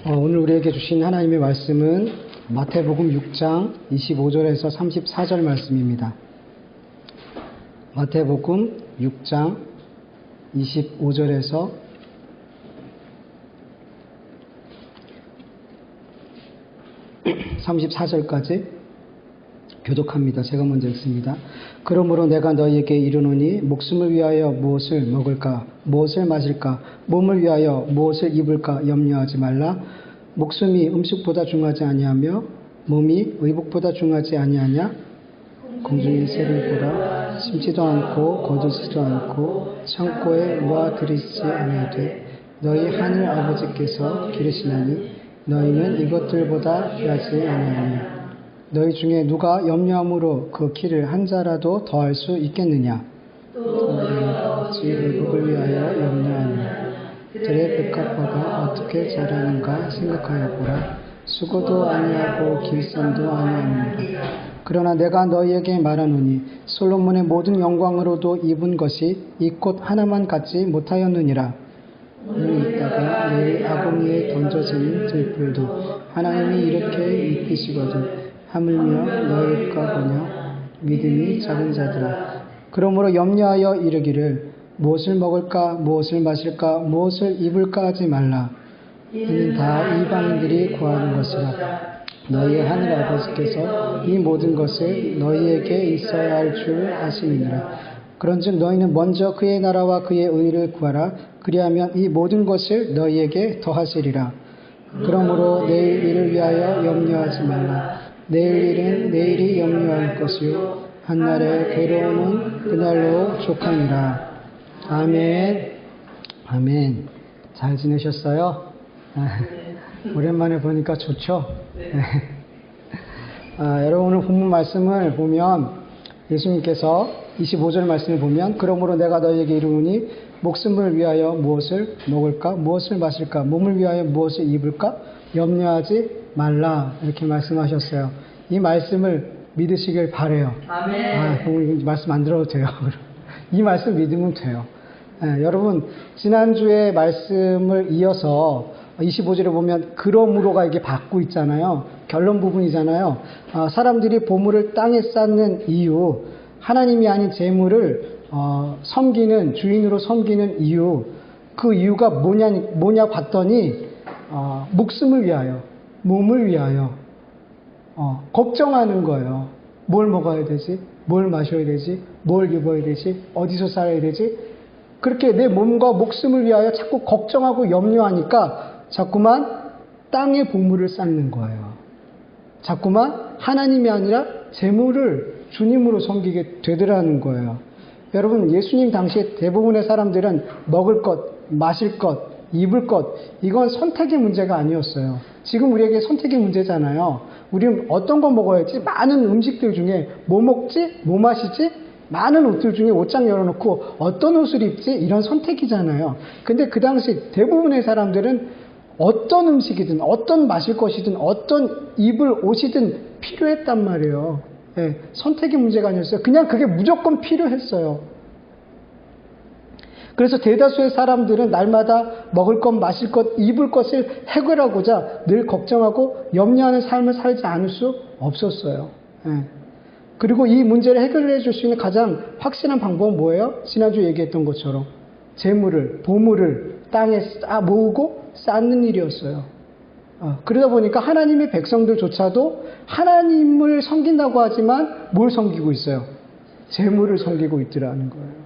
오늘 우리에게 주신 하나님의 말씀은 마태복음 6장 25절에서 34절 말씀입니다. 마태복음 6장 25절에서 34절까지 교독합니다. 제가 먼저 읽습니다. 그러므로 내가 너희에게 이르노니 목숨을 위하여 무엇을 먹을까, 무엇을 마실까, 몸을 위하여 무엇을 입을까 염려하지 말라. 목숨이 음식보다 중하지 아니하며 몸이 의복보다 중하지 아니하냐. 공중의 새를 보라. 심지도 않고 거두지도 않고 창고에 모아들이지 아니하되 너희 하늘 아버지께서 기르시나니 너희는 이것들보다 귀하지 아니하니. 너희 중에 누가 염려함으로 그 키를 한 자라도 더할 수 있겠느냐. 어찌 의복을 위하여 염려하느냐. 들의 백합화가 어떻게 자라는가 생각하여 보라. 수고도 아니하고 길쌈도 아니하느니라. 그러나 내가 너희에게 말하노니 솔로몬의 모든 영광으로도 입은 것이 이 꽃 하나만 갖지 못하였느니라. 오늘 있다가 내일 아궁이에 던져지는 들풀도 하나님이 이렇게 입히시거든 하물며 너희가 보냐. 믿음이 작은 자들아. 그러므로 염려하여 이르기를 무엇을 먹을까, 무엇을 마실까, 무엇을 입을까 하지 말라. 이는 다 이방인들이 구하는 것이라. 너희의 하늘 아버지께서 이 모든 것을 너희에게 있어야 할 줄 아심이니라. 그런즉 너희는 먼저 그의 나라와 그의 의를 구하라. 그리하면 이 모든 것을 너희에게 더하시리라. 그러므로 내일 일을 위하여 염려하지 말라. 내일 일은 내일이 염려할 것이요 한날의 괴로움은 그날로 족하니라. 아멘. 아멘. 잘 지내셨어요? 오랜만에 보니까 좋죠? 여러분 오늘 본문 말씀을 보면 예수님께서 25절 말씀을 보면 그러므로 내가 너희에게 이르노니 목숨을 위하여 무엇을 먹을까, 무엇을 마실까, 몸을 위하여 무엇을 입을까 염려하지 말라 이렇게 말씀하셨어요. 이 말씀을 믿으시길 바라요. 아멘. 오늘 말씀 안 들어도 돼요. 이 말씀 믿으면 돼요. 여러분 지난주에 말씀을 이어서 25절에 보면 그러므로가 이게 받고 있잖아요. 결론 부분이잖아요. 사람들이 보물을 땅에 쌓는 이유, 하나님이 아닌 재물을 섬기는, 주인으로 섬기는 이유, 그 이유가 뭐냐 봤더니 목숨을 위하여, 몸을 위하여 걱정하는 거예요. 뭘 먹어야 되지? 뭘 마셔야 되지? 뭘 입어야 되지? 어디서 살아야 되지? 그렇게 내 몸과 목숨을 위하여 자꾸 걱정하고 염려하니까 자꾸만 땅의 보물을 쌓는 거예요. 자꾸만 하나님이 아니라 재물을 주님으로 섬기게 되더라는 거예요. 여러분 예수님 당시에 대부분의 사람들은 먹을 것, 마실 것, 입을 것 이건 선택의 문제가 아니었어요. 지금 우리에게 선택의 문제잖아요. 우리는 어떤 거 먹어야지 많은 음식들 중에 뭐 먹지? 뭐 마시지? 많은 옷들 중에 옷장 열어놓고 어떤 옷을 입지? 이런 선택이잖아요. 근데 그 당시 대부분의 사람들은 어떤 음식이든 어떤 마실 것이든 어떤 입을 옷이든 필요했단 말이에요. 선택의 문제가 아니었어요. 그냥 그게 무조건 필요했어요. 그래서 대다수의 사람들은 날마다 먹을 것, 마실 것, 입을 것을 해결하고자 늘 걱정하고 염려하는 삶을 살지 않을 수 없었어요. 그리고 이 문제를 해결해 줄 수 있는 가장 확실한 방법은 뭐예요? 지난주 얘기했던 것처럼 재물을, 보물을 땅에 모으고 쌓는 일이었어요. 그러다 보니까 하나님의 백성들조차도 하나님을 섬긴다고 하지만 뭘 섬기고 있어요? 재물을 섬기고 있더라는 거예요.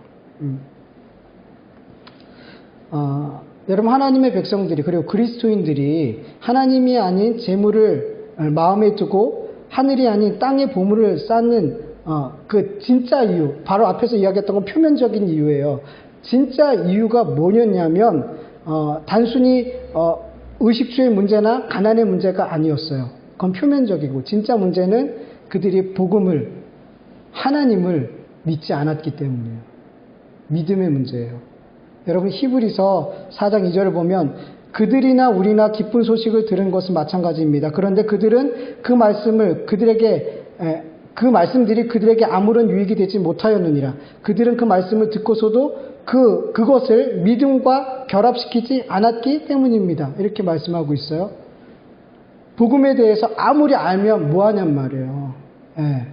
여러분 하나님의 백성들이 그리고 그리스도인들이 하나님이 아닌 재물을 마음에 두고 하늘이 아닌 땅의 보물을 쌓는 그 진짜 이유, 바로 앞에서 이야기했던 건 표면적인 이유예요. 진짜 이유가 뭐였냐면 단순히 의식주의 문제나 가난의 문제가 아니었어요. 그건 표면적이고 진짜 문제는 그들이 복음을, 하나님을 믿지 않았기 때문이에요. 믿음의 문제예요. 여러분 히브리서 4장 2절을 보면 그들이나 우리나 기쁜 소식을 들은 것은 마찬가지입니다. 그런데 그들은 그 말씀들이 그들에게 아무런 유익이 되지 못하였느니라. 그들은 그 말씀을 듣고서도 그것을 믿음과 결합시키지 않았기 때문입니다. 이렇게 말씀하고 있어요. 복음에 대해서 아무리 알면 뭐하냔 말이에요. 예.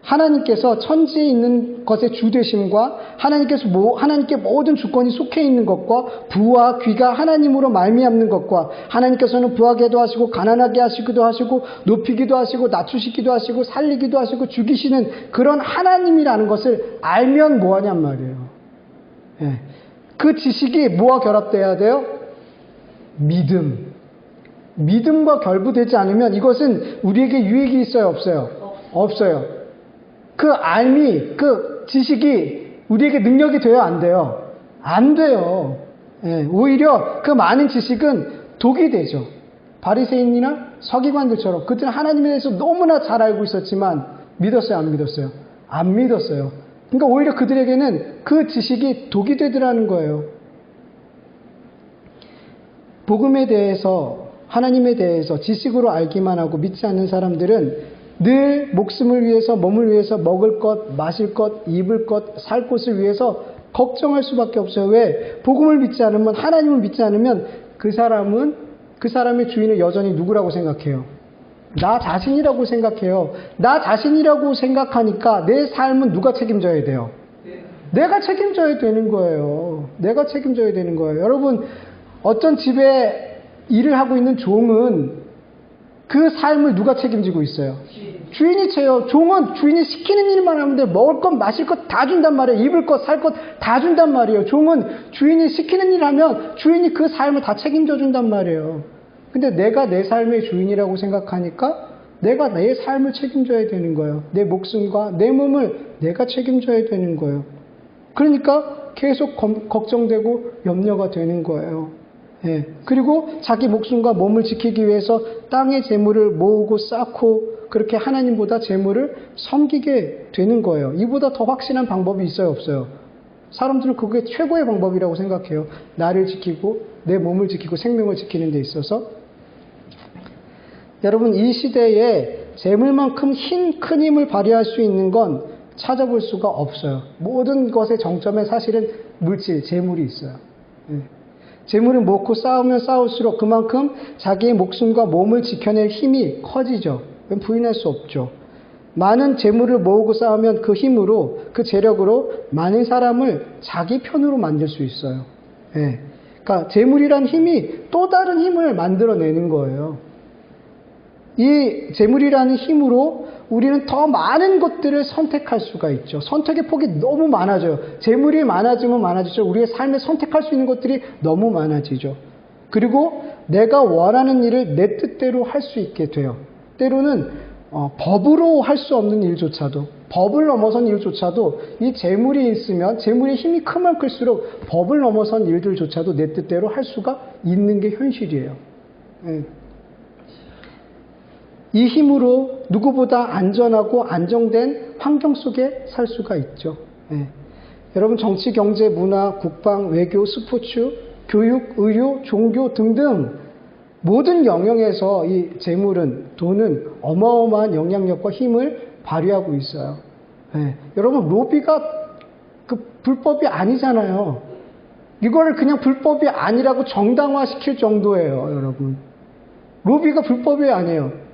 하나님께서 천지에 있는 것의 주되심과 하나님께 모든 주권이 속해 있는 것과 부와 귀가 하나님으로 말미암는 것과 하나님께서는 부하게도 하시고 가난하게 하시기도 하시고 높이기도 하시고 낮추시기도 하시고 살리기도 하시고 죽이시는 그런 하나님이라는 것을 알면 뭐하냔 말이에요. 예. 그 지식이 뭐와 결합돼야 돼요? 믿음과 결부되지 않으면 이것은 우리에게 유익이 있어요? 없어요? 없어요. 그 알미, 그 지식이 우리에게 능력이 돼요? 안 돼요? 안 돼요. 예, 오히려 그 많은 지식은 독이 되죠. 바리새인이나 서기관들처럼 그들은 하나님에 대해서 너무나 잘 알고 있었지만 믿었어요? 안 믿었어요? 안 믿었어요. 그러니까 오히려 그들에게는 그 지식이 독이 되더라는 거예요. 복음에 대해서, 하나님에 대해서 지식으로 알기만 하고 믿지 않는 사람들은 늘 목숨을 위해서, 몸을 위해서 먹을 것, 마실 것, 입을 것, 살 곳을 위해서 걱정할 수밖에 없어요. 왜? 복음을 믿지 않으면, 하나님을 믿지 않으면 그 사람의 주인을 여전히 누구라고 생각해요? 나 자신이라고 생각해요. 나 자신이라고 생각하니까 내 삶은 누가 책임져야 돼요? 내가 책임져야 되는 거예요. 내가 책임져야 되는 거예요. 여러분, 어떤 집에 일을 하고 있는 종은 그 삶을 누가 책임지고 있어요? 주인이 채요. 종은 주인이 시키는 일만 하면 돼. 먹을 것, 마실 것 다 준단 말이에요. 입을 것, 살 것 다 준단 말이에요. 종은 주인이 시키는 일 하면 주인이 그 삶을 다 책임져 준단 말이에요. 근데 내가 내 삶의 주인이라고 생각하니까 내가 내 삶을 책임져야 되는 거예요. 내 목숨과 내 몸을 내가 책임져야 되는 거예요. 그러니까 계속 걱정되고 염려가 되는 거예요. 예. 그리고 자기 목숨과 몸을 지키기 위해서 땅의 재물을 모으고 쌓고 그렇게 하나님보다 재물을 섬기게 되는 거예요. 이보다 더 확실한 방법이 있어요? 없어요? 사람들은 그게 최고의 방법이라고 생각해요. 나를 지키고 내 몸을 지키고 생명을 지키는 데 있어서. 여러분, 이 시대에 재물만큼 큰 힘을 발휘할 수 있는 건 찾아볼 수가 없어요. 모든 것의 정점에 사실은 물질, 재물이 있어요. 예. 재물을 모으고 쌓으면 쌓을수록 그만큼 자기의 목숨과 몸을 지켜낼 힘이 커지죠. 부인할 수 없죠. 많은 재물을 모으고 쌓으면 그 힘으로, 그 재력으로 많은 사람을 자기 편으로 만들 수 있어요. 예. 그러니까 재물이란 힘이 또 다른 힘을 만들어내는 거예요. 이 재물이라는 힘으로 우리는 더 많은 것들을 선택할 수가 있죠. 선택의 폭이 너무 많아져요. 재물이 많아지면 많아지죠. 우리의 삶에 선택할 수 있는 것들이 너무 많아지죠. 그리고 내가 원하는 일을 내 뜻대로 할 수 있게 돼요. 때로는 법으로 할 수 없는 일조차도, 법을 넘어선 일조차도 이 재물이 있으면, 재물의 힘이 크면 클수록 법을 넘어선 일들조차도 내 뜻대로 할 수가 있는 게 현실이에요. 예. 이 힘으로 누구보다 안전하고 안정된 환경 속에 살 수가 있죠. 예. 여러분, 정치, 경제, 문화, 국방, 외교, 스포츠, 교육, 의료, 종교 등등 모든 영역에서 이 재물은, 돈은 어마어마한 영향력과 힘을 발휘하고 있어요. 예. 여러분, 로비가 그 불법이 아니잖아요. 이거를 그냥 불법이 아니라고 정당화시킬 정도예요, 여러분. 로비가 불법이 아니에요.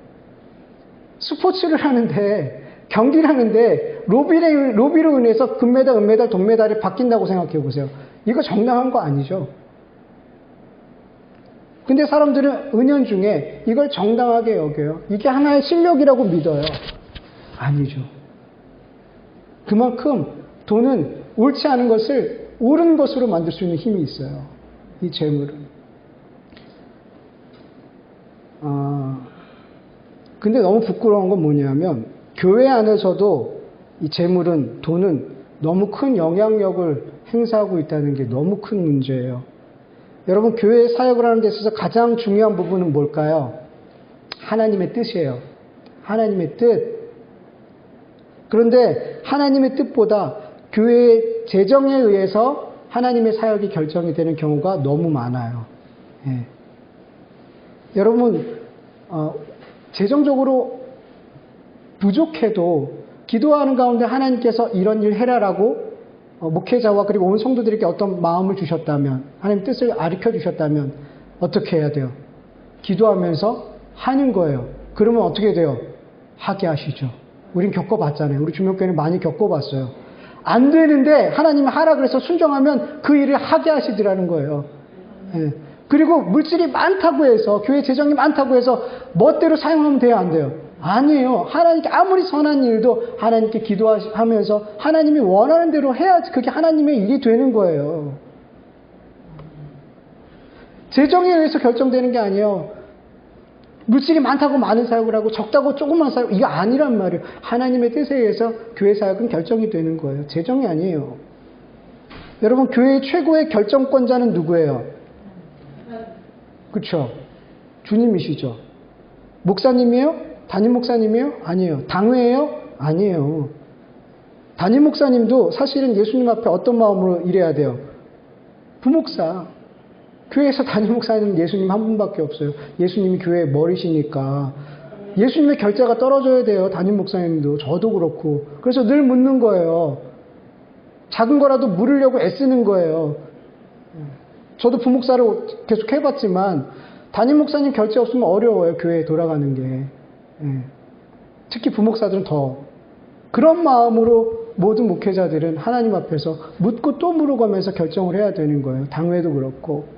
스포츠를 하는데, 경기를 하는데 로비로 인해서 금메달, 은메달, 동메달이 바뀐다고 생각해 보세요. 이거 정당한 거 아니죠. 근데 사람들은 은연중에 이걸 정당하게 여겨요. 이게 하나의 실력이라고 믿어요. 아니죠. 그만큼 돈은 옳지 않은 것을 옳은 것으로 만들 수 있는 힘이 있어요. 이 재물은. 근데 너무 부끄러운 건 뭐냐면, 교회 안에서도 이 재물은, 돈은 너무 큰 영향력을 행사하고 있다는 게 너무 큰 문제예요. 여러분, 교회 사역을 하는 데 있어서 가장 중요한 부분은 뭘까요? 하나님의 뜻이에요. 하나님의 뜻. 그런데 하나님의 뜻보다 교회의 재정에 의해서 하나님의 사역이 결정이 되는 경우가 너무 많아요. 예. 여러분, 재정적으로 부족해도 기도하는 가운데 하나님께서 이런 일 해라라고 목회자와 그리고 온 성도들에게 어떤 마음을 주셨다면, 하나님 뜻을 가르쳐 주셨다면 어떻게 해야 돼요? 기도하면서 하는 거예요. 그러면 어떻게 돼요? 하게 하시죠. 우린 겪어봤잖아요. 우리 주명교회는 많이 겪어봤어요. 안 되는데 하나님이 하라 그래서 순종하면 그 일을 하게 하시더라는 거예요. 예. 그리고 물질이 많다고 해서, 교회 재정이 많다고 해서 멋대로 사용하면 돼요, 안 돼요? 아니에요. 하나님께 아무리 선한 일도 하나님께 기도하면서 하나님이 원하는 대로 해야지 그게 하나님의 일이 되는 거예요. 재정에 의해서 결정되는 게 아니에요. 물질이 많다고 많은 사역을 하고 적다고 조금만 사역, 이거 아니란 말이에요. 하나님의 뜻에 의해서 교회 사역은 결정이 되는 거예요. 재정이 아니에요. 여러분, 교회의 최고의 결정권자는 누구예요? 그렇죠? 주님이시죠. 목사님이에요? 담임 목사님이에요? 아니에요. 당회예요? 아니에요. 담임 목사님도 사실은 예수님 앞에 어떤 마음으로 일해야 돼요? 부목사. 교회에서 담임 목사님은 예수님 한 분밖에 없어요. 예수님이 교회의 머리시니까. 예수님의 결제가 떨어져야 돼요. 담임 목사님도. 저도 그렇고. 그래서 늘 묻는 거예요. 작은 거라도 물으려고 애쓰는 거예요. 저도 부목사를 계속 해봤지만 담임 목사님 결제 없으면 어려워요. 교회에 돌아가는 게. 특히 부목사들은 더. 그런 마음으로 모든 목회자들은 하나님 앞에서 묻고 또 물어가면서 결정을 해야 되는 거예요. 당회도 그렇고.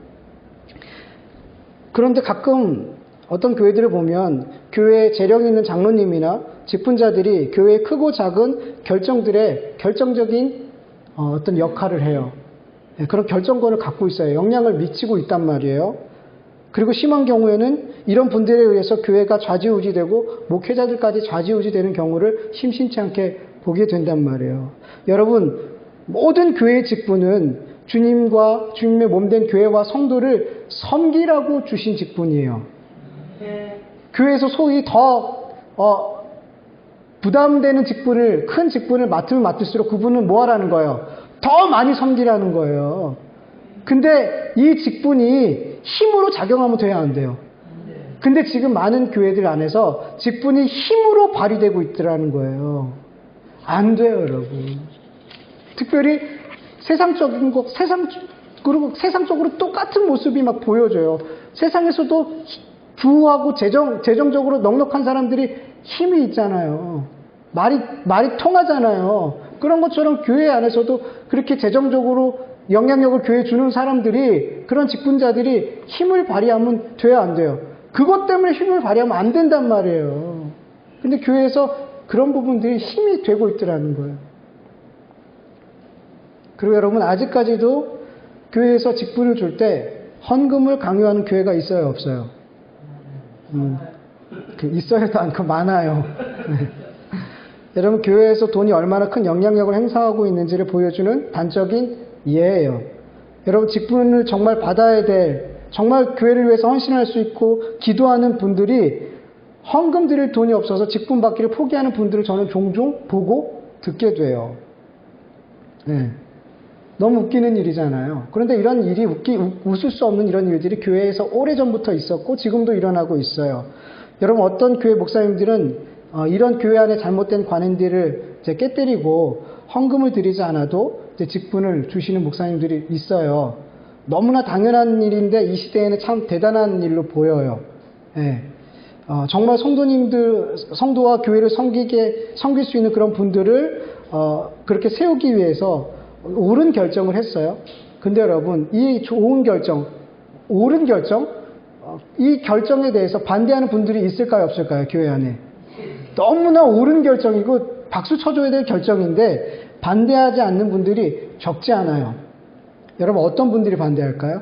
그런데 가끔 어떤 교회들을 보면 교회에 재력 있는 장로님이나 직분자들이 교회의 크고 작은 결정들의 결정적인 어떤 역할을 해요. 그런 결정권을 갖고 있어요. 영향을 미치고 있단 말이에요. 그리고 심한 경우에는 이런 분들에 의해서 교회가 좌지우지되고 목회자들까지 좌지우지되는 경우를 심심치 않게 보게 된단 말이에요. 여러분, 모든 교회의 직분은 주님과 주님의 몸된 교회와 성도를 섬기라고 주신 직분이에요. 교회에서 소위 더 부담되는 직분을, 큰 직분을 맡으면 맡을수록 그분은 뭐 하라는 거예요? 더 많이 섬기라는 거예요. 근데 이 직분이 힘으로 작용하면 돼야 안 돼요. 근데 지금 많은 교회들 안에서 직분이 힘으로 발휘되고 있더라는 거예요. 안 돼요, 여러분. 특별히 세상적인 거, 그리고 세상적으로 똑같은 모습이 막 보여져요. 세상에서도 부유하고 재정적으로 넉넉한 사람들이 힘이 있잖아요. 말이 통하잖아요. 그런 것처럼 교회 안에서도 그렇게 재정적으로 영향력을 교회에 주는 사람들이, 그런 직분자들이 힘을 발휘하면 돼야 안 돼요. 그것 때문에 힘을 발휘하면 안 된단 말이에요. 근데 교회에서 그런 부분들이 힘이 되고 있더라는 거예요. 그리고 여러분, 아직까지도 교회에서 직분을 줄 때 헌금을 강요하는 교회가 있어요, 없어요? 있어야도 않고 많아요. 여러분, 교회에서 돈이 얼마나 큰 영향력을 행사하고 있는지를 보여주는 단적인 예예요. 여러분, 직분을 정말 받아야 될, 정말 교회를 위해서 헌신할 수 있고 기도하는 분들이 헌금 드릴 돈이 없어서 직분 받기를 포기하는 분들을 저는 종종 보고 듣게 돼요. 네. 너무 웃기는 일이잖아요. 그런데 이런 일이 웃을 수 없는 이런 일들이 교회에서 오래전부터 있었고 지금도 일어나고 있어요. 여러분, 어떤 교회 목사님들은 이런 교회 안에 잘못된 관행들을 이제 깨뜨리고 헌금을 드리지 않아도 이제 직분을 주시는 목사님들이 있어요. 너무나 당연한 일인데 이 시대에는 참 대단한 일로 보여요. 네. 정말 성도와 교회를 섬길 수 있는 그런 분들을 그렇게 세우기 위해서 옳은 결정을 했어요. 근데 여러분, 이 좋은 결정, 옳은 결정, 이 결정에 대해서 반대하는 분들이 있을까요, 없을까요, 교회 안에? 너무나 옳은 결정이고 박수 쳐줘야 될 결정인데 반대하지 않는 분들이 적지 않아요. 여러분, 어떤 분들이 반대할까요?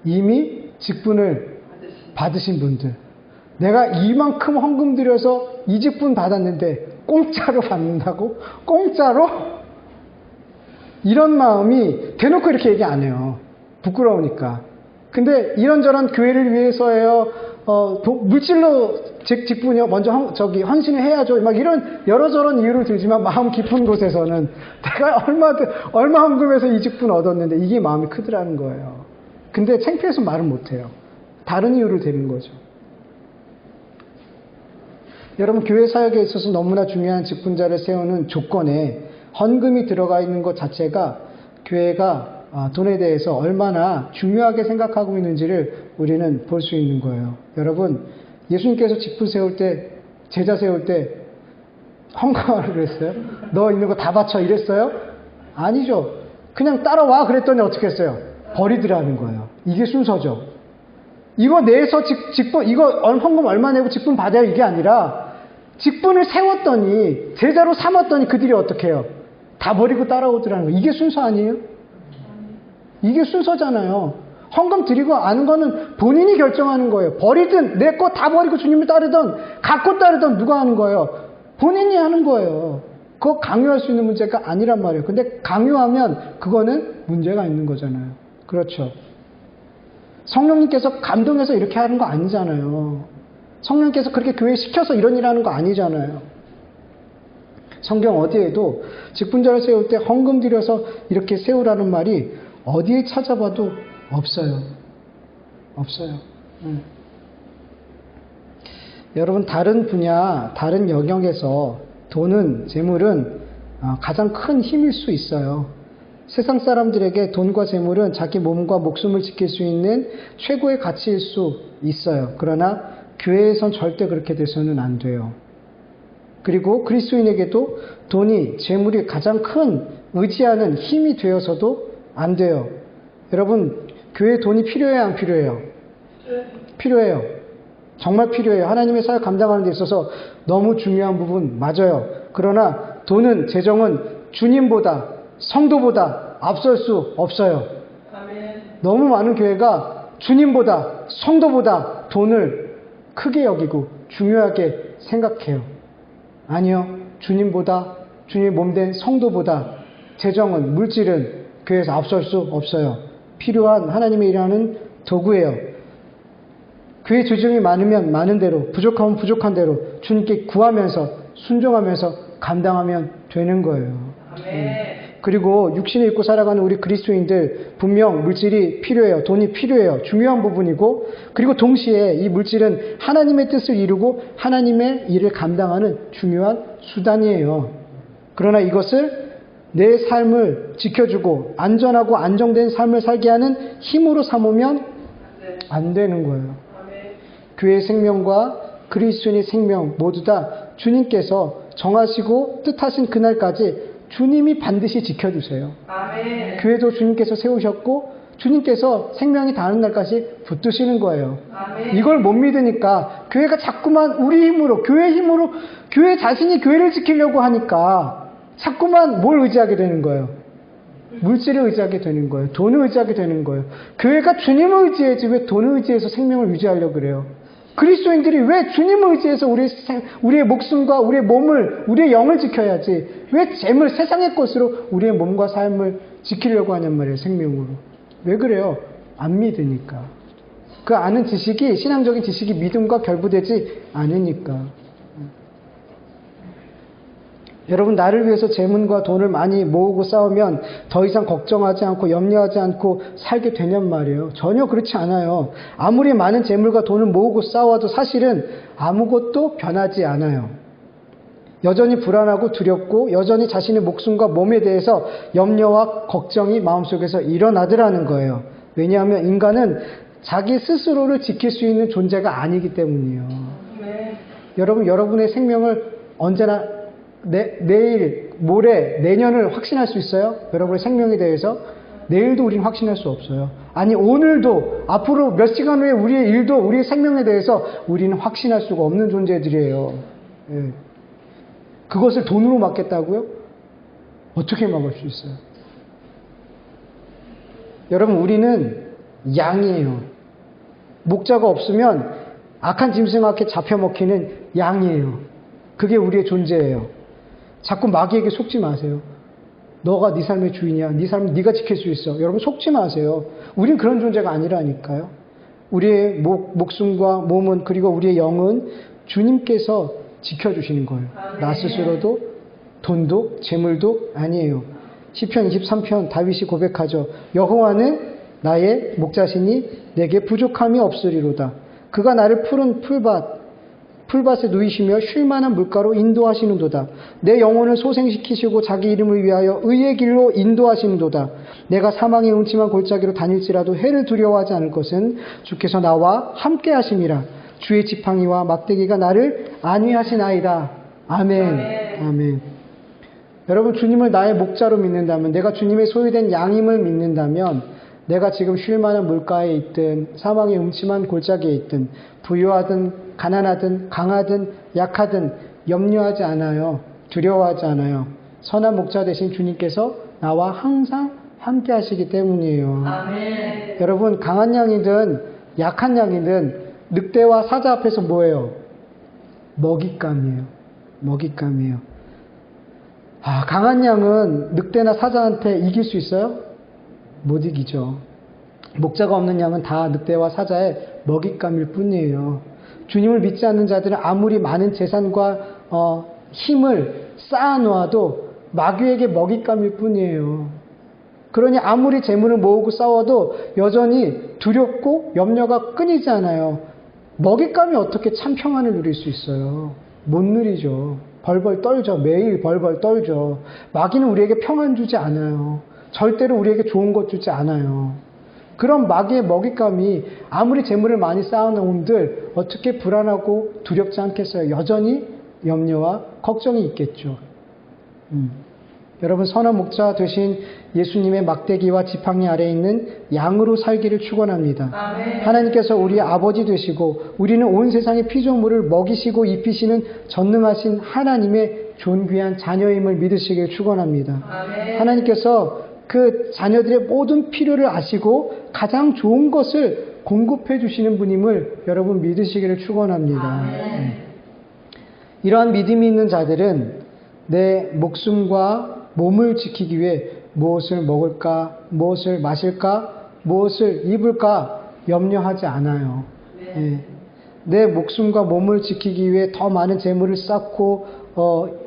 이미 직분을 받으신 분들. 내가 이만큼 헌금 들여서 이 직분 받았는데 공짜로 받는다고? 공짜로? 이런 마음이 대놓고 이렇게 얘기 안 해요. 부끄러우니까. 근데 이런저런 교회를 위해서예요. 물질로 직분이요. 먼저 헌신을 해야죠. 막 이런 여러저런 이유를 들지만 마음 깊은 곳에서는 내가 얼마 헌금해서 이 직분 얻었는데 이게 마음이 크더라는 거예요. 근데 창피해서 말은 못해요. 다른 이유를 대는 거죠. 여러분, 교회 사역에 있어서 너무나 중요한 직분자를 세우는 조건에 헌금이 들어가 있는 것 자체가 교회가 돈에 대해서 얼마나 중요하게 생각하고 있는지를 우리는 볼 수 있는 거예요. 여러분, 예수님께서 직분 세울 때, 제자 세울 때 헌금하라고 그랬어요? 너 있는 거 다 바쳐 이랬어요? 아니죠. 그냥 따라와 그랬더니 어떻게 했어요? 버리더라는 거예요. 이게 순서죠. 이거 내서 직분, 이거 헌금 얼마 내고 직분 받아요 이게 아니라 직분을 세웠더니 제자로 삼았더니 그들이 어떻게 해요? 다 버리고 따라오더라는 거예요. 이게 순서 아니에요? 이게 순서잖아요. 헌금 드리고 아는 거는 본인이 결정하는 거예요. 버리든 내 거 다 버리고 주님을 따르든 갖고 따르든 누가 하는 거예요? 본인이 하는 거예요. 그거 강요할 수 있는 문제가 아니란 말이에요. 근데 강요하면 그거는 문제가 있는 거잖아요. 그렇죠. 성령님께서 감동해서 이렇게 하는 거 아니잖아요. 성령님께서 그렇게 교회에 시켜서 이런 일 하는 거 아니잖아요. 성경 어디에도 직분자를 세울 때 헌금 드려서 이렇게 세우라는 말이 어디에 찾아봐도 없어요. 없어요. 여러분 다른 분야, 다른 영역에서 돈은, 재물은 가장 큰 힘일 수 있어요. 세상 사람들에게 돈과 재물은 자기 몸과 목숨을 지킬 수 있는 최고의 가치일 수 있어요. 그러나 교회에선 절대 그렇게 돼서는 안 돼요. 그리고 그리스도인에게도 돈이, 재물이 가장 큰 의지하는 힘이 되어서도 안 돼요. 여러분, 교회에 돈이 필요해요, 안 필요해요? 필요해요. 정말 필요해요. 하나님의 사역 감당하는 데 있어서 너무 중요한 부분 맞아요. 그러나 돈은, 재정은 주님보다, 성도보다 앞설 수 없어요. 너무 많은 교회가 주님보다, 성도보다 돈을 크게 여기고 중요하게 생각해요. 아니요. 주님보다, 주님의 몸된 성도보다 재정은, 물질은 교회에서 앞설 수 없어요. 필요한 하나님의 일하는 도구예요. 교회 조직이 많으면 많은 대로, 부족하면 부족한 대로 주님께 구하면서, 순종하면서 감당하면 되는 거예요. 그리고 육신을 입고 살아가는 우리 그리스도인들 분명 물질이 필요해요. 돈이 필요해요. 중요한 부분이고, 그리고 동시에 이 물질은 하나님의 뜻을 이루고 하나님의 일을 감당하는 중요한 수단이에요. 그러나 이것을 내 삶을 지켜주고 안전하고 안정된 삶을 살게 하는 힘으로 삼으면 안 되는 거예요. 교회의 생명과 그리스도인의 생명 모두 다 주님께서 정하시고 뜻하신 그날까지 주님이 반드시 지켜주세요. 아멘. 교회도 주님께서 세우셨고 주님께서 생명이 닿는 날까지 붙드시는 거예요. 아멘. 이걸 못 믿으니까 교회가 자꾸만 우리 힘으로, 교회 힘으로, 교회 자신이 교회를 지키려고 하니까 자꾸만 뭘 의지하게 되는 거예요? 물질을 의지하게 되는 거예요. 돈을 의지하게 되는 거예요. 교회가 주님을 의지해야지 왜 돈을 의지해서 생명을 유지하려고 그래요? 그리스도인들이 왜 주님을 의지해서 우리의 목숨과 우리의 몸을, 우리의 영을 지켜야지 왜 재물, 세상의 것으로 우리의 몸과 삶을 지키려고 하냔 말이에요. 생명으로. 왜 그래요? 안 믿으니까. 그 아는 지식이, 신앙적인 지식이 믿음과 결부되지 않으니까. 여러분, 나를 위해서 재물과 돈을 많이 모으고 싸우면 더 이상 걱정하지 않고 염려하지 않고 살게 되냔 말이에요. 전혀 그렇지 않아요. 아무리 많은 재물과 돈을 모으고 싸워도 사실은 아무것도 변하지 않아요. 여전히 불안하고 두렵고 여전히 자신의 목숨과 몸에 대해서 염려와 걱정이 마음속에서 일어나더라는 거예요. 왜냐하면 인간은 자기 스스로를 지킬 수 있는 존재가 아니기 때문이에요. 여러분, 여러분의 생명을 언제나 내일, 모레, 내년을 확신할 수 있어요? 여러분의 생명에 대해서? 내일도 우리는 확신할 수 없어요. 아니, 오늘도, 앞으로 몇 시간 후에 우리의 일도, 우리의 생명에 대해서 우리는 확신할 수가 없는 존재들이에요. 예. 그것을 돈으로 막겠다고요? 어떻게 막을 수 있어요? 여러분, 우리는 양이에요. 목자가 없으면 악한 짐승에게 잡혀 먹히는 양이에요. 그게 우리의 존재예요. 자꾸 마귀에게 속지 마세요. 너가 네 삶의 주인이야. 네 삶은 네가 지킬 수 있어. 여러분 속지 마세요. 우린 그런 존재가 아니라니까요. 우리의 목숨과 몸은, 그리고 우리의 영은 주님께서 지켜주시는 거예요. 나 스스로도, 돈도, 재물도 아니에요. 시편 23편 다윗이 고백하죠. 여호와는 나의 목자시니 내게 부족함이 없으리로다. 그가 나를 푸른 풀밭에 누이시며 쉴만한 물가로 인도하시는도다. 내 영혼을 소생시키시고 자기 이름을 위하여 의의 길로 인도하시는도다. 내가 사망의 음침한 골짜기로 다닐지라도 해를 두려워하지 않을 것은 주께서 나와 함께 하심이라. 주의 지팡이와 막대기가 나를 안위하시나이다. 아멘. 아멘. 여러분, 주님을 나의 목자로 믿는다면, 내가 주님의 소유된 양임을 믿는다면, 내가 지금 쉴 만한 물가에 있든 사망의 음침한 골짜기에 있든 부유하든 가난하든 강하든 약하든 염려하지 않아요. 두려워하지 않아요. 선한 목자 되신 주님께서 나와 항상 함께 하시기 때문이에요. 아멘. 여러분, 강한 양이든 약한 양이든 늑대와 사자 앞에서 뭐예요? 먹잇감이에요. 먹잇감이에요. 강한 양은 늑대나 사자한테 이길 수 있어요? 못 이기죠. 목자가 없는 양은 다 늑대와 사자의 먹잇감일 뿐이에요. 주님을 믿지 않는 자들은 아무리 많은 재산과 힘을 쌓아놓아도 마귀에게 먹잇감일 뿐이에요. 그러니 아무리 재물을 모으고 싸워도 여전히 두렵고 염려가 끊이지 않아요. 먹잇감이 어떻게 참 평안을 누릴 수 있어요? 못 누리죠. 벌벌 떨죠. 매일 벌벌 떨죠. 마귀는 우리에게 평안 주지 않아요. 절대로 우리에게 좋은 것 주지 않아요. 그런 마귀의 먹잇감이 아무리 재물을 많이 쌓아놓은들 어떻게 불안하고 두렵지 않겠어요? 여전히 염려와 걱정이 있겠죠. 여러분, 선한 목자 되신 예수님의 막대기와 지팡이 아래에 있는 양으로 살기를 축원합니다. 하나님께서 우리의 아버지 되시고 우리는 온 세상의 피조물을 먹이시고 입히시는 전능하신 하나님의 존귀한 자녀임을 믿으시길 축원합니다. 하나님께서 그 자녀들의 모든 필요를 아시고 가장 좋은 것을 공급해 주시는 분임을 여러분 믿으시기를 축원합니다. 이러한 믿음이 있는 자들은 내 목숨과 몸을 지키기 위해 무엇을 먹을까, 무엇을 마실까, 무엇을 입을까 염려하지 않아요. 내 목숨과 몸을 지키기 위해 더 많은 재물을 쌓고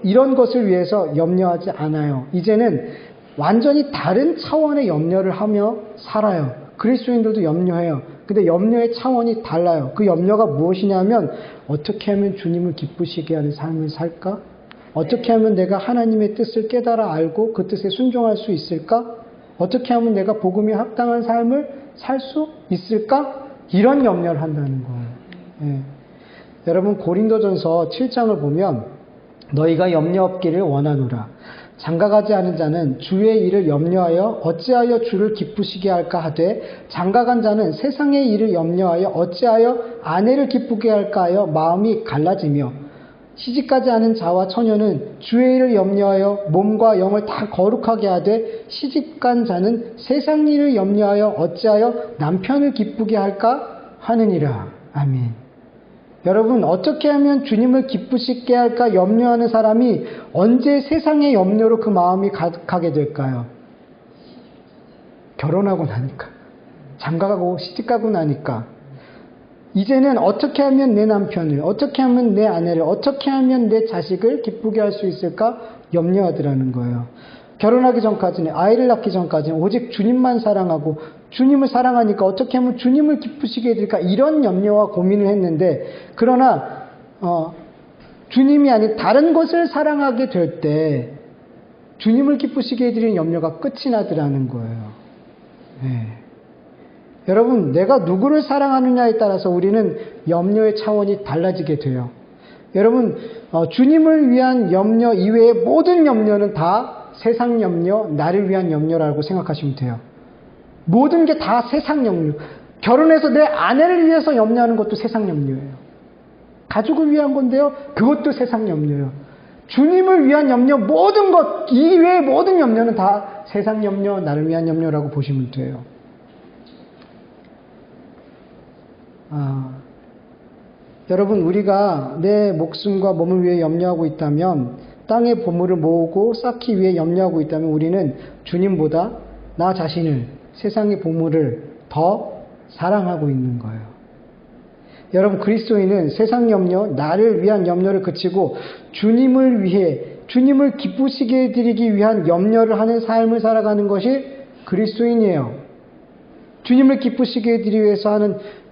이런 것을 위해서 염려하지 않아요. 이제는 완전히 다른 차원의 염려를 하며 살아요. 그리스도인들도 염려해요. 근데 염려의 차원이 달라요. 그 염려가 무엇이냐면 어떻게 하면 주님을 기쁘시게 하는 삶을 살까? 어떻게 하면 내가 하나님의 뜻을 깨달아 알고 그 뜻에 순종할 수 있을까? 어떻게 하면 내가 복음에 합당한 삶을 살 수 있을까? 이런 염려를 한다는 거예요. 여러분, 고린도전서 7장을 보면 너희가 염려 없기를 원하노라. 장가가지 않은 자는 주의 일을 염려하여 어찌하여 주를 기쁘시게 할까 하되 장가간 자는 세상의 일을 염려하여 어찌하여 아내를 기쁘게 할까 하여 마음이 갈라지며 시집가지 않은 자와 처녀는 주의 일을 염려하여 몸과 영을 다 거룩하게 하되 시집간 자는 세상 일을 염려하여 어찌하여 남편을 기쁘게 할까 하느니라. 아멘. 여러분, 어떻게 하면 주님을 기쁘시게 할까 염려하는 사람이 언제 세상의 염려로 그 마음이 가게 될까요? 결혼하고 나니까, 장가가고 시집가고 나니까. 이제는 어떻게 하면 내 남편을, 어떻게 하면 내 아내를, 어떻게 하면 내 자식을 기쁘게 할 수 있을까 염려하더라는 거예요. 결혼하기 전까지는, 아이를 낳기 전까지는 오직 주님만 사랑하고 주님을 사랑하니까 어떻게 하면 주님을 기쁘시게 해드릴까 이런 염려와 고민을 했는데, 그러나 주님이 아닌 다른 것을 사랑하게 될 때 주님을 기쁘시게 해드리는 염려가 끝이 나더라는 거예요. 여러분, 내가 누구를 사랑하느냐에 따라서 우리는 염려의 차원이 달라지게 돼요. 여러분, 주님을 위한 염려 이외의 모든 염려는 다 세상 염려, 나를 위한 염려라고 생각하시면 돼요. 모든 게 다 세상 염려. 결혼해서 내 아내를 위해서 염려하는 것도 세상 염려예요. 가족을 위한 건데요, 그것도 세상 염려예요. 주님을 위한 염려, 모든 것 이외의 모든 염려는 다 세상 염려, 나를 위한 염려라고 보시면 돼요. 여러분, 우리가 내 목숨과 몸을 위해 염려하고 있다면, 땅의 보물을 모으고 쌓기 위해 염려하고 있다면 우리는 주님보다 나 자신을, 세상의 보물을 더 사랑하고 있는 거예요. 여러분, 그리스도인은 세상 염려, 나를 위한 염려를 그치고 주님을 위해, 주님을 기쁘시게 해드리기 위한 염려를 하는 삶을 살아가는 것이 그리스도인이에요. 주님을 기쁘시게 해드리기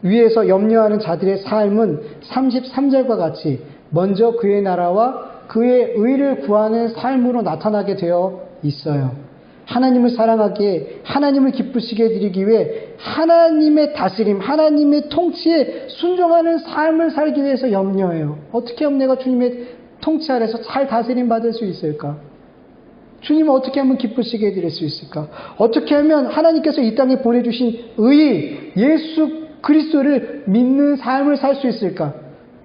위해서 염려하는 자들의 삶은 33절과 같이 먼저 그의 나라와 그의 의를 구하는 삶으로 나타나게 되어 있어요. 하나님을 사랑하기에, 하나님을 기쁘시게 해드리기 위해 하나님의 다스림, 하나님의 통치에 순종하는 삶을 살기 위해서 염려해요. 어떻게 하면 내가 주님의 통치 아래서 잘 다스림 받을 수 있을까? 주님을 어떻게 하면 기쁘시게 해드릴 수 있을까? 어떻게 하면 하나님께서 이 땅에 보내주신 의, 예수 그리스도를 믿는 삶을 살 수 있을까?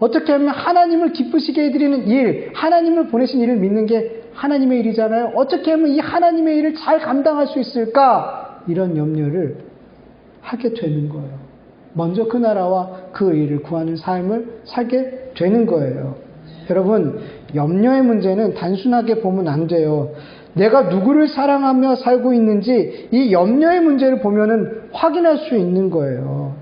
어떻게 하면 하나님을 기쁘시게 해드리는 일, 하나님을 보내신 일을 믿는 게 하나님의 일이잖아요. 어떻게 하면 이 하나님의 일을 잘 감당할 수 있을까? 이런 염려를 하게 되는 거예요. 먼저 그 나라와 그 일을 구하는 삶을 살게 되는 거예요. 여러분, 염려의 문제는 단순하게 보면 안 돼요. 내가 누구를 사랑하며 살고 있는지 이 염려의 문제를 보면은 확인할 수 있는 거예요.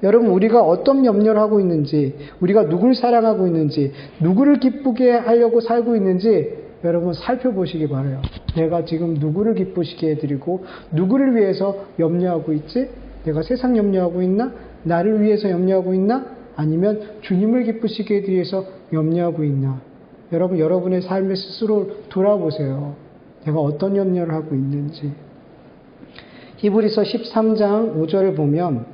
여러분, 우리가 어떤 염려를 하고 있는지, 우리가 누구를 사랑하고 있는지, 누구를 기쁘게 하려고 살고 있는지 여러분 살펴보시기 바라요. 내가 지금 누구를 기쁘시게 해드리고 누구를 위해서 염려하고 있지? 내가 세상 염려하고 있나? 나를 위해서 염려하고 있나? 아니면 주님을 기쁘시게 해드리기 위해서 염려하고 있나? 여러분, 여러분의 삶을 스스로 돌아보세요. 내가 어떤 염려를 하고 있는지. 히브리서 13장 5절을 보면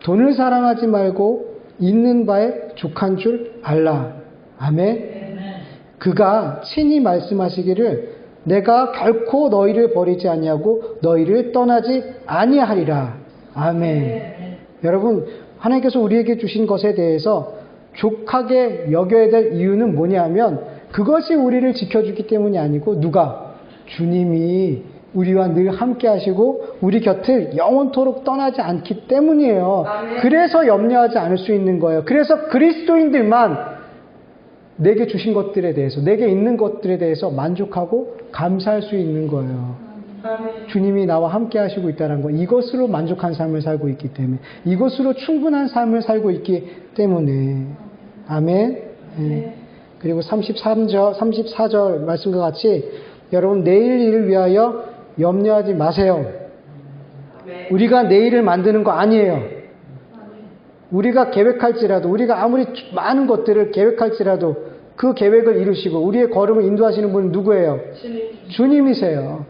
돈을 사랑하지 말고 있는 바에 족한 줄 알라. 아멘. 그가 친히 말씀하시기를 내가 결코 너희를 버리지 아니하고 너희를 떠나지 아니하리라. 아멘. 여러분, 하나님께서 우리에게 주신 것에 대해서 족하게 여겨야 될 이유는 뭐냐면 그것이 우리를 지켜주기 때문이 아니고 누가? 주님이 우리와 늘 함께 하시고 우리 곁을 영원토록 떠나지 않기 때문이에요. 그래서 염려하지 않을 수 있는 거예요. 그래서 그리스도인들만 내게 주신 것들에 대해서, 내게 있는 것들에 대해서 만족하고 감사할 수 있는 거예요. 주님이 나와 함께 하시고 있다는 거, 이것으로 만족한 삶을 살고 있기 때문에, 이것으로 충분한 삶을 살고 있기 때문에. 아멘. 네. 그리고 34절 말씀과 같이 여러분, 내일 일을 위하여 염려하지 마세요. 우리가 내일을 만드는 거 아니에요. 우리가 계획할지라도, 우리가 아무리 많은 것들을 계획할지라도 그 계획을 이루시고 우리의 걸음을 인도하시는 분은 누구예요? 주님이세요.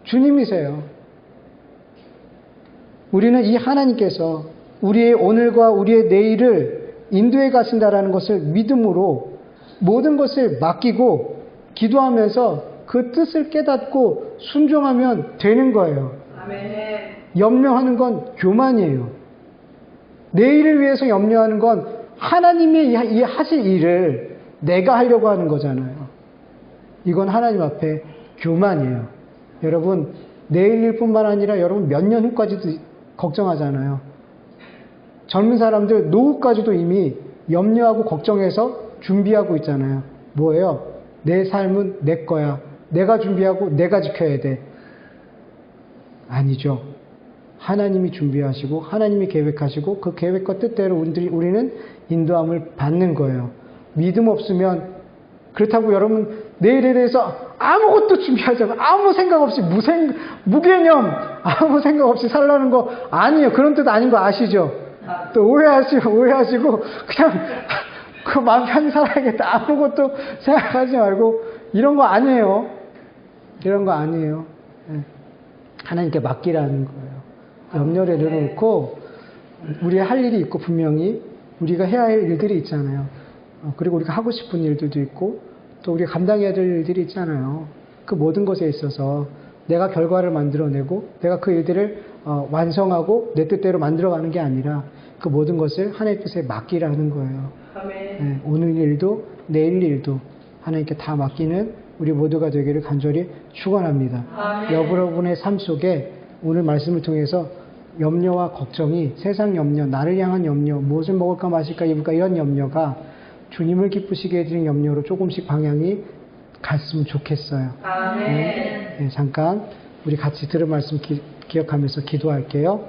주님이세요. 우리는 이 하나님께서 우리의 오늘과 우리의 내일을 인도해 가신다라는 것을 믿음으로 모든 것을 맡기고 기도하면서 그 뜻을 깨닫고 순종하면 되는 거예요. 염려하는 건 교만이에요. 내일을 위해서 염려하는 건 하나님이 이 하실 일을 내가 하려고 하는 거잖아요. 이건 하나님 앞에 교만이에요. 여러분, 내일 일뿐만 아니라 여러분 몇 년 후까지도 걱정하잖아요. 젊은 사람들 노후까지도 이미 염려하고 걱정해서 준비하고 있잖아요. 뭐예요? 내 삶은 내 거야. 내가 준비하고 내가 지켜야 돼. 아니죠. 하나님이 준비하시고 하나님이 계획하시고 그 계획과 뜻대로 우리는 인도함을 받는 거예요. 믿음 없으면, 그렇다고 여러분 내일에 대해서 아무것도 준비하지 않고 아무 생각 없이 무개념 아무 생각 없이 살라는 거 아니에요. 그런 뜻 아닌 거 아시죠? 또 오해하시고 그냥 그 마음 편히 살아야겠다, 아무것도 생각하지 말고, 이런 거 아니에요. 이런 거 아니에요. 하나님께 맡기라는 거예요. 염려를 내려놓고 우리가 할 일이 있고, 분명히 우리가 해야 할 일들이 있잖아요. 그리고 우리가 하고 싶은 일들도 있고 또 우리가 감당해야 될 일들이 있잖아요. 그 모든 것에 있어서 내가 결과를 만들어내고 내가 그 일들을 완성하고 내 뜻대로 만들어가는 게 아니라 그 모든 것을 하나님의 뜻에 맡기라는 거예요. 네, 오늘 일도 내일 일도 하나님께 다 맡기는 우리 모두가 되기를 간절히 축원합니다. 여러분의 삶 속에 오늘 말씀을 통해서 염려와 걱정이, 세상 염려, 나를 향한 염려, 무엇을 먹을까 마실까 입을까 이런 염려가 주님을 기쁘시게 해드리는 염려로 조금씩 방향이 갔으면 좋겠어요. 네, 잠깐 우리 같이 들은 말씀 기억하면서 기도할게요.